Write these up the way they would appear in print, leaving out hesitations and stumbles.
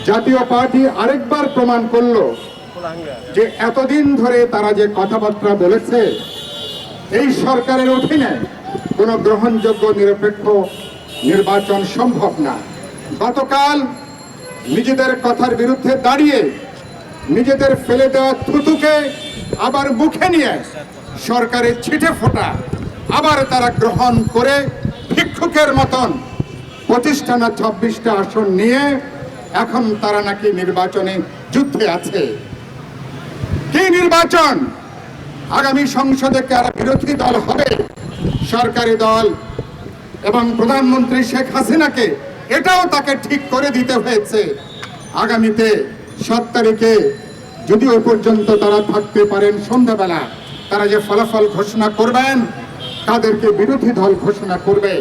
জাতীয় পার্টি আরেকবার প্রমাণ করলো যে এতদিন ধরে তারা যে কথাবার্তা বলেছে এই সরকারের অধীনে কোনো গ্রহণযোগ্য নিরপেক্ষ নির্বাচন সম্ভব না। গতকাল নিজেদের কথার বিরুদ্ধে দাঁড়িয়ে নিজেদের ফেলে দেওয়া থুতুকে আবার মুখে নিয়ে সরকারের ছিটে ফোটা আবার তারা গ্রহণ করে ভিক্ষুকের মতন 25টা না 26টা আসন নিয়ে এখন তারা নাকি নির্বাচনে যুদ্ধে আছে। কি নির্বাচন? আগামী সংসদে কারা বিরোধী দল হবে? সরকারি দল এবং প্রধানমন্ত্রী শেখ হাসিনাকে এটাও তাকে ঠিক করে দিতে হয়েছে। আগামীতে 7 তারিখে যদি ওই পর্যন্ত তারা থাকতে পারেন, সন্ধ্যাবেলা তারা যে ফলাফল ঘোষণা করবেন তাদেরকে বিরোধী দল ঘোষণা করবে।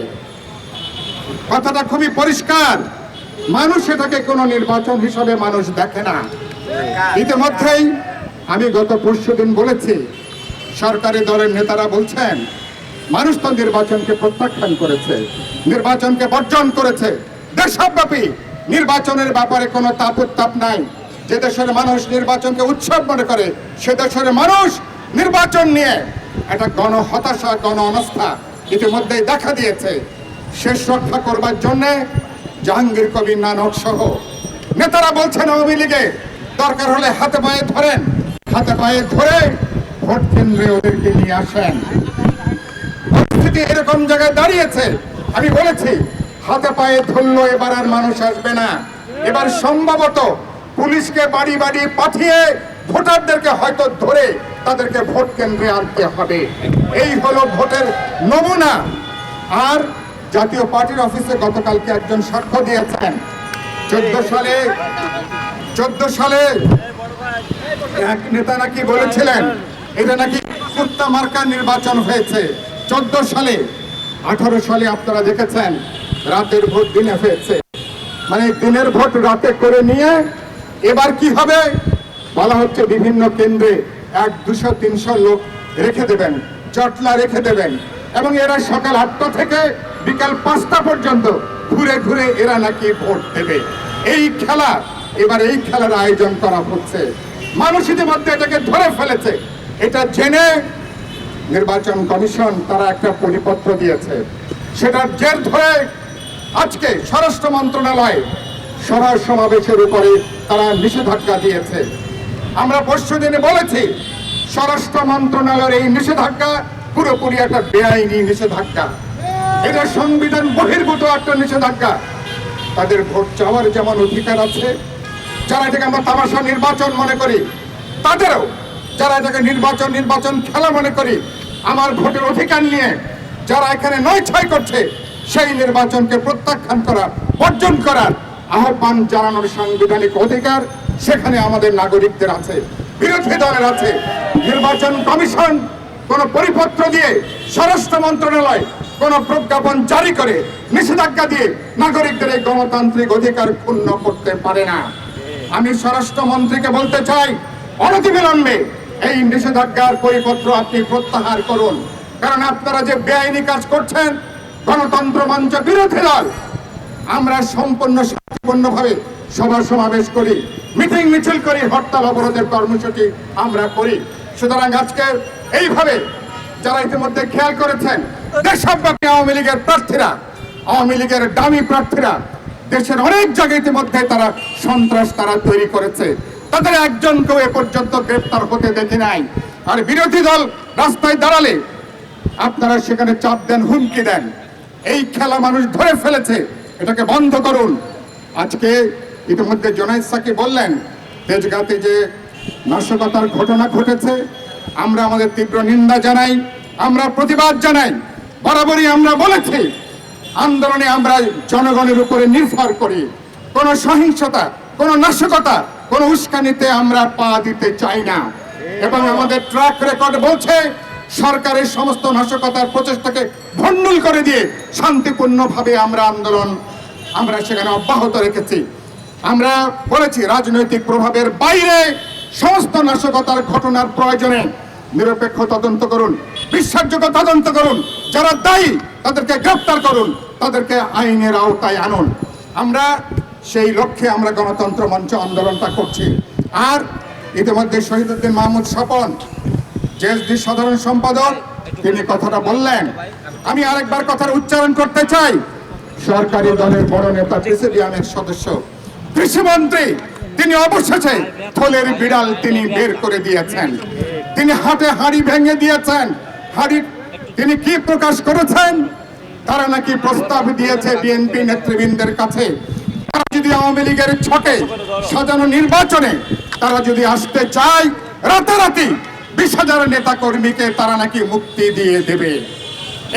কথাটা খুবই পরিষ্কার। মানুষ এটাকে কোনো নির্বাচন হিসাবে মানুষ দেখে না। ইতিমধ্যেই আমি গত পরশুদিন বলেছি, সরকারি দলের নেতারা বলছেন মানুষ তো নির্বাচনকে প্রত্যাখ্যান করেছে, নির্বাচনকে বর্জন করেছে। দেশব্যাপী নির্বাচনের ব্যাপারে কোনো তাপ উত্তাপ নাই। যে দেশের মানুষ নির্বাচনকে উৎসব মনে করে সে দেশের মানুষ নির্বাচন নিয়ে একটা গণ হতাশা, গণ অনাস্থা ইতিমধ্যেই দেখা দিয়েছে। শেষ রক্ষা করবার জন্যে জাহাঙ্গীর কবির নানক সহ নেতারা বলছেন আওয়ামী লীগে দরকার হলে হাতে পায়ে ধরেন, হাতে পায়ে ধরে ভোট কেন্দ্রে ওদেরকে নিয়ে আসেন। পরিস্থিতি এরকম জায়গায় দাঁড়িয়েছে। আমি বলেছি হাতে পায়ে ধরলো এবার আর মানুষ আসবে না। এবার সম্ভবত পুলিশকে বাড়ি বাড়ি পাঠিয়ে ভোটারদেরকে হয়তো ধরে তাদেরকে ভোট কেন্দ্রে আনতে হবে। এই হলো ভোটের নমুনা। আর জাতীয় পার্টির অফিসে গতকালকে একজন সাক্ষ্য দিয়েছেন 14 সালে এক নেতা নাকি বলেছিলেন এটা নাকি কুত্তা মার্কা নির্বাচন হয়েছে। 14 সালে 18 সালে আপনারা দেখেছেন রাতের ভোট দিনে হয়েছে। মানে দিনের ভোট রাতে করে নিয়ে এবার কি হবে বলা হচ্ছে বিভিন্ন কেন্দ্রে 100-200-300 লোক রেখে দেবেন, জটলা রেখে দেবেন এবং এরা সকাল 8টা থেকে বিকাল 5টা পর্যন্ত ঘুরে ঘুরে এরা নাকি ভোট দেবে। এই খেলা, এবার এই খেলার আয়োজন করা হচ্ছে। মানুষ ইতিমধ্যে এটাকে ধরে ফেলেছে। এটা জেনে নির্বাচন কমিশন তারা একটা পরিপত্র দিয়েছে। সেটার জের ধরে আজকে স্বরাষ্ট্র মন্ত্রণালয় সভা সমাবেশের উপরে তারা নিষেধাজ্ঞা দিয়েছে। আমরা পরশুদিনে বলেছি স্বরাষ্ট্র মন্ত্রণালয়ের এই নিষেধাজ্ঞা পুরোপুরি একটা বেআইনি নিষেধাজ্ঞা। এটা সংবিধান বহির্ভূত একটা নিষেধাজ্ঞা। তাদের ভোট চাওয়ার যেমন অধিকার আছে, যারা এটাকে আমরা তামাশা নির্বাচন মনে করি তাদেরও, যারা এটাকে নির্বাচন খেলা মনে করি, আমার ভোটের অধিকার নিয়ে যারা এখানে নয়-ছয় করছে সেই নির্বাচনকে প্রত্যাখ্যান করা, বর্জন করার আহ্বান জানানোর সাংবিধানিক অধিকার সেখানে আমাদের নাগরিকদের আছে, বিরোধী দলের আছে। নির্বাচন কমিশন কোন পরিপত্র দিয়ে, স্বরাষ্ট্র মন্ত্রণালয় কোন প্রজ্ঞাপন জারি করে নিষেধাজ্ঞা দিয়ে নাগরিকদের এই গণতান্ত্রিক অধিকার ক্ষুণ্ণ করতে পারে না। আমি স্বরাষ্ট্র মন্ত্রীকে বলতে চাই অনতিবিলম্বে এই নিষেধাজ্ঞার পরিপত্র আপনি প্রত্যাহার করুন। কারণ আপনারা যে বেআইনি কাজ করছেন, গণতন্ত্র মঞ্চ বিরোধী দল আমরা সম্পূর্ণ শান্তিপূর্ণভাবে সভা সমাবেশ করি, মিটিং মিছিল করি, হরতাল অবরোধের কর্মসূচি আমরা করি। সুতরাং আজকে এইভাবে যারা ইতিমধ্যে খেয়াল করেছেন দেশব্যাপী আওয়ামী লীগের প্রার্থীরা, আওয়ামী লীগের দামি প্রার্থীরা দেশের অনেক জায়গায় ইতিমধ্যে তারা সন্ত্রাস তারা তৈরি করেছে। তাদের একজনকেও এ পর্যন্ত গ্রেপ্তার হতে দেখি নাই। আর বিরোধী দল রাস্তায় দাঁড়ালে আপনারা সেখানে চাপ দেন, হুমকি দেন। এই খেলা মানুষ ধরে ফেলেছে, এটাকে বন্ধ করুন। আজকে ইতিমধ্যে জোনায়েদ সাকি বললেন তেজগাঁতে যে নাশকতার ঘটনা ঘটেছে, আমরা আমাদের তীব্র নিন্দা জানাই, আমরা প্রতিবাদ জানাই। বরাবরই আমরা বলেছি আন্দোলনে আমরা জনগণের উপরে নির্ভর করি। কোনো সহিংসতা, কোনো নাশকতা, কোনো উস্কানিতে আমরা পা দিতে চাই না। এবং আমাদের ট্র্যাক রেকর্ড বলছে সরকারের সমস্ত নাশকতার প্রচেষ্টাকে ভণ্ডুল করে দিয়ে শান্তিপূর্ণভাবে আমরা আন্দোলন আমরা সেখানে অব্যাহত রেখেছি। আমরা বলেছি রাজনৈতিক প্রভাবের বাইরে সমস্ত নাশকতার ঘটনার প্রয়োজনে নিরপেক্ষ তদন্ত করুন, বিশ্বাসযোগ্য তদন্ত করুন, যারা দায়ী তাদেরকে গ্রেফতার করুন, তাদেরকে আইনের আওতায় আনুন। আমরা সেই লক্ষ্যে আমরা গণতন্ত্র মঞ্চ আন্দোলনটা করছি। আর ইতিমধ্যে শহীদুদ্দিন মাহমুদ স্বপন জেএসডি সাধারণ সম্পাদক তিনি কথাটা বললেন, আমি আরেকবার কথার উচ্চারণ করতে চাই। সরকারি দলের বড় নেতা, প্রেসিডিয়ামের সদস্য, কৃষিমন্ত্রী, তিনি অবশেষে থলের বিড়াল তিনি বের করে দিয়েছেন। তিনি হাটে হাড়ি ভেঙে দিয়েছেন। হাড়ি তিনি কি প্রকাশ করেছেন? তারা নাকি প্রস্তাব দিয়েছে বিএনপি নেতৃবৃন্দের কাছে, তারা যদি আওয়ামী লীগের ছকে সাজানো নির্বাচনে তারা যদি আসতে চায়, রাতারাতি 20,000 নেতা কর্মীকে তারা নাকি মুক্তি দিয়ে দেবে।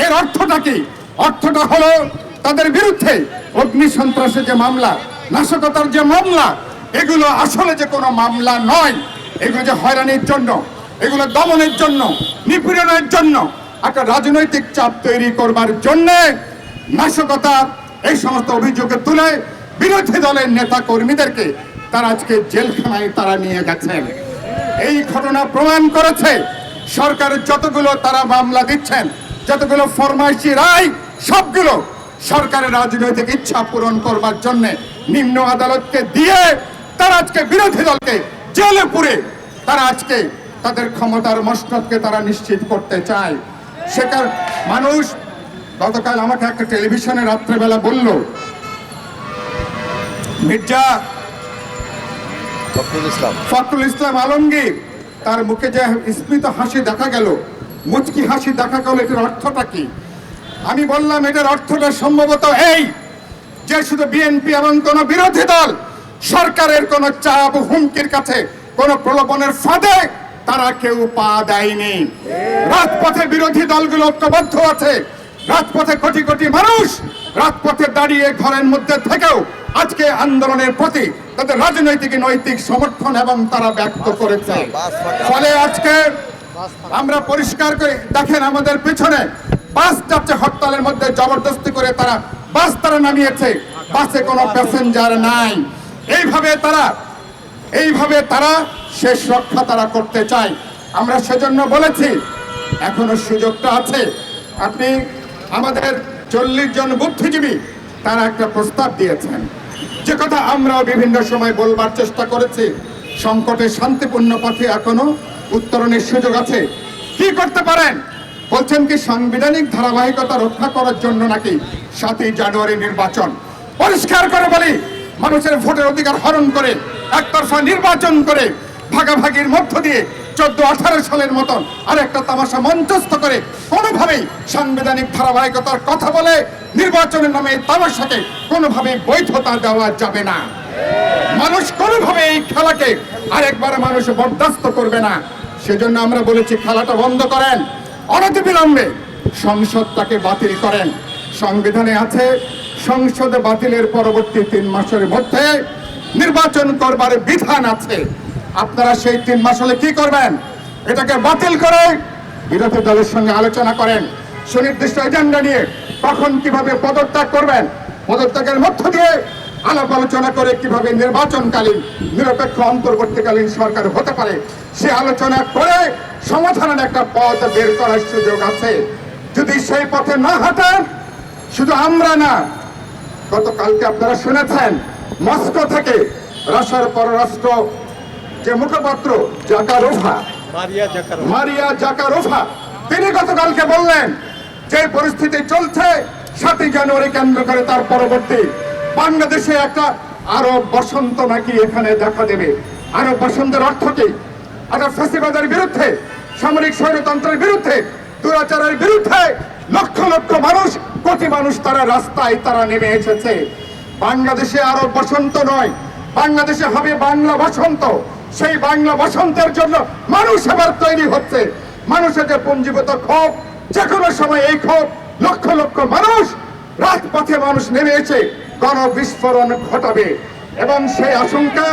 এর অর্থটা কি? অর্থটা হলো তাদের বিরুদ্ধে অগ্নি সন্ত্রাসের যে মামলা, নাশকতার যে মামলা, এগুলো আসলে যে কোনো মামলা নয়। এগুলো যে হয়রানির জন্য, এগুলো দমনের জন্য, নিপীড়নের জন্য, একটা রাজনৈতিক চাপ তৈরি করবার জন্য নাশকতা এই সমস্ত অভিযোগে তুলে বিরোধী দলের নেতা কর্মীদেরকে তারা আজকে জেলখানায় তারা নিয়ে গেছেন। এই ঘটনা প্রমাণ করেছে সরকারের যতগুলো তারা মামলা দিচ্ছেন, যতগুলো ফরমাইশি রায়, সবগুলো সরকারের রাজনৈতিক ইচ্ছা পূরণ করবার জন্য নিম্ন আদালতকে দিয়ে তারা আজকে বিরোধী দলকে জেলে পুরে তারা আজকে তাদের ক্ষমতার মসনদকে তারা নিশ্চিত করতে চায়। সেকার মানুষ গতকাল আমাকে একটা টেলিভিশনে রাত্রেবেলা বলল, মির্জা ফখরুল ইসলাম আলমগীর, তার মুখে যে স্মিত হাসি দেখা গেল, মুচকি হাসি দেখা গেল, এটার অর্থটা কি? আমি বললাম এটার অর্থটা সম্ভবত এই যে শুধু বিএনপি এবং কোন বিরোধী দল সরকারের কোন চাপ হুমকির কাছে, কোন প্রলোভনের ফাঁদে তারা কেউ পা দেয়নি। রাজপথে বিরোধী দলগুলো ঐক্যবদ্ধ আছে। রাজপথে কোটি কোটি মানুষ রাজপথে দাঁড়িয়ে ঘরের মধ্যে থেকেও আজকে আন্দোলনের প্রতি তাদের রাজনৈতিক নৈতিক সমর্থন এবং তারা ব্যক্ত করেছে। ফলে আজকে আমরা পরিষ্কার করে দেখেন, আমাদের পিছনে বাস যাচ্ছে, হরতালের মধ্যে জবরদস্তি করে তারা বাস তারা নামিয়েছে, বাসে কোনো প্যাসেঞ্জার নাই। এইভাবে তারা শেষ রক্ষা তারা করতে চায়। আমরা সেজন্য বলেছি এখনো সুযোগটা আছে। আপনি আমাদের 40 জন বুদ্ধিজীবী তারা একটা প্রস্তাব দিয়েছেন, যে কথা আমরাও বিভিন্ন সময় বলবার চেষ্টা করেছি, সংকটে শান্তিপূর্ণ পথে এখনো উত্তরণের সুযোগ আছে। কি করতে পারেন? বলছেন কি সাংবিধানিক ধারাবাহিকতা রক্ষা করার জন্য নাকি 7ই জানুয়ারি নির্বাচন। পরিষ্কার করে বলি, মানুষের ভোটের অধিকার হরণ করে একতরফা নির্বাচন করে ভাগাভাগির মধ্য দিয়ে 14-18 সালের মতন আরেকটা তামাশা মঞ্চস্থ করে কোনোভাবেই সাংবিধানিক ধারাবাহিকতার কথা বলে নির্বাচনের নামে এই তামাশাকে কোনোভাবেই বৈধতা দেওয়া যাবে না। মানুষ কোনোভাবে এই খেলাকে আরেকবার মানুষ বরদাস্ত করবে না। সেজন্য আমরা বলেছি খেলাটা বন্ধ করেন, অনতিবিলম্বে সংসদটাকে বাতিল করেন। সংবিধানে আছে সংসদে বাতিলের পরবর্তী 3 মাসের মধ্যে নির্বাচন করবার বিধান আছে। আপনারা সেই 3 মাস হলে কি করবেন? এটাকে বাতিল করে বিরোধী দলের সঙ্গে আলোচনা করেন, সুনির্দিষ্ট এজেন্ডা নিয়ে কখন কিভাবে পদত্যাগ করবেন, পদত্যাগের মধ্য দিয়ে আলাপ আলোচনা করে কিভাবে নির্বাচনকালীন নিরপেক্ষ অন্তর্বর্তীকালীন সরকার হতে পারে সে আলোচনা করে সমাধানের একটা পথ বের করার সুযোগ আছে। যদি সেই পথে না হাঁটেন, শুধু আমরা না, গতকালকে আপনারা শুনেছেন মস্কো থেকে রাশিয়ার পররাষ্ট্র যে মুখপাত্র মারিয়া জাকারোভা তিনি গতকালকে বললেন যে পরিস্থিতি চলছে 7ই জানুয়ারি কেন্দ্র করে তার পরবর্তী বাংলাদেশে একটা আরব বসন্ত নাকি এখানে দেখা দেবে। আরব বসন্তের অর্থ কি? একটা ফ্যাসিবাদের বিরুদ্ধে, সামরিক স্বৈরতন্ত্রের বিরুদ্ধে, দুরাচারের বিরুদ্ধে লক্ষ লক্ষ মানুষ, কোটি মানুষ তারা রাস্তায় তারা নেমে এসেছে। বাংলাদেশে আরব বসন্ত নয়, বাংলাদেশে হবে বাংলা বসন্ত। সেই বাংলা বসন্তের জন্য মানুষ এবার তৈরি হচ্ছে। মানুষের যে পুঞ্জীভূত ক্ষোভ, যে কোনো সময় এই ক্ষোভ লক্ষ লক্ষ মানুষ রাজপথে মানুষ নেমে এসে গণবিস্ফোরণ ঘটাবে এবং সেই আশঙ্কা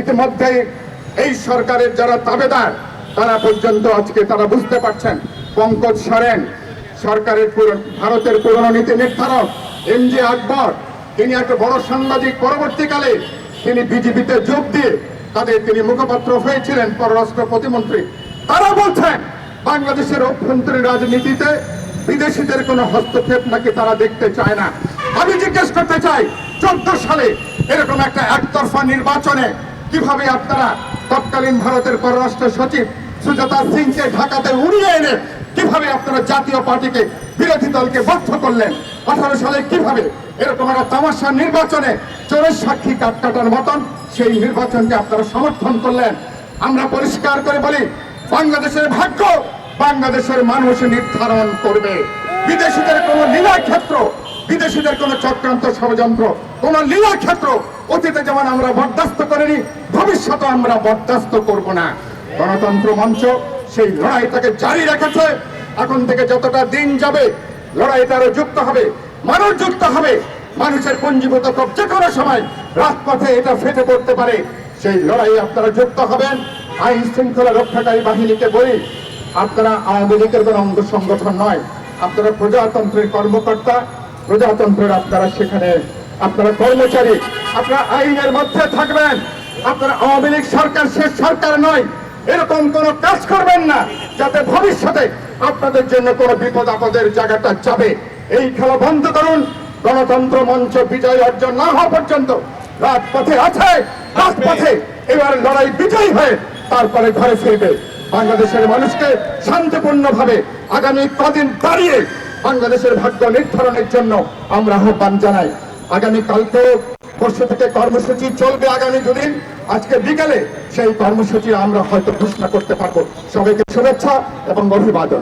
ইতিমধ্যে এই সরকারের যারা তাবেদার তারা পর্যন্ত আজকে তারা বুঝতে পারছেন। পঙ্কজ সরেন, সরকারের ভারতের পুরনো নীতি নির্ধারক MJ আকবর, তিনি একটা বড় সাংবাদিক, পরবর্তীকালে তিনি বিজেপিতে যোগ দিয়ে তিনি মুখপাত্র হয়েছিলেন, পররাষ্ট্র প্রতিমন্ত্রী। তারা বলছেন বাংলাদেশের অভ্যন্তরীণ রাজনীতিতে বিদেশিদের কোনো হস্তক্ষেপ নাকি তারা দেখতে চায় না। আমি জিজ্ঞেস করতে চাই, 14 সালে এরকম একটা একতরফা নির্বাচনে কিভাবে আপনারা তৎকালীন ভারতের পররাষ্ট্র সচিব সুজাতা সিংকে ঢাকাতে উড়িয়ে এনে কিভাবে আপনারা জাতীয় পার্টিকে বিরোধী দলকে বদ্ধ করলেন? 18 সালে কিভাবে এরকম একটা তামাশা নির্বাচনে চোরের সাক্ষী কাটার মতন সেই নির্বাচনকে আপনারা সমর্থন করলেন? আমরা পরিষ্কার করে বলি, বাংলাদেশের ভাগ্য বাংলাদেশের মানুষ নির্ধারণ করবে। বিদেশিদের কোন লীলা ক্ষেত্র, বিদেশিদের কোন চক্রান্ত ষড়যন্ত্র, কোন লীলা ক্ষেত্র অতীতে যেমন আমরা বরদাস্ত করিনি, ভবিষ্যতে আমরা বরদাস্ত করব না। গণতন্ত্র মঞ্চ সেই লড়াইটাকে জারি রেখেছে। এখন থেকে যতটা দিন যাবে লড়াইটা আরো যুক্ত হবে, মানুষ যুক্ত হবে। মানুষের পুঞ্জীভূত যে কোনো সময় রাজপথে এটা ফেটে পড়তে পারে। সেই লড়াইয়ে আপনারা যুক্ত হবেন। আইন শৃঙ্খলা রক্ষাকারী বাহিনীকে বলি, আপনারা আওয়ামী লীগের কোন অঙ্গ সংগঠন নয়, আপনারা প্রজাতন্ত্রের কর্মকর্তা, প্রজাতন্ত্রের আপনারা সেখানে আপনারা কর্মচারী, আপনারা আইনের মধ্যে থাকবেন। আপনারা আওয়ামী লীগ সরকার শেষ সরকার নয়, এরকম কোন কাজ করবেন না যাতে ভবিষ্যতে আপনাদের জন্য কোনো বিপদ আপদের জায়গাটা যাবে। এই খেলা বন্ধ করুন। গণতন্ত্র মঞ্চ বিজয় অর্জন না হওয়া পর্যন্ত রাজপথে আছে, রাজপথে এবার লড়াই বিজয়ী হয়ে তারপরে ঘরে ফিরবে। বাংলাদেশের মানুষকে শান্তিপূর্ণভাবে আগামী কদিন দাঁড়িয়ে বাংলাদেশের ভাগ্য নির্ধারণের জন্য আমরা আহ্বান জানাই। আগামী কালকে পরশু থেকে কর্মসূচি চলবে, আগামী দুদিন। আজকে বিকালে সেই কর্মসূচি আমরা হয়তো ঘোষণা করতে পারবো। সবাইকে শুভেচ্ছা এবং অভিবাদন।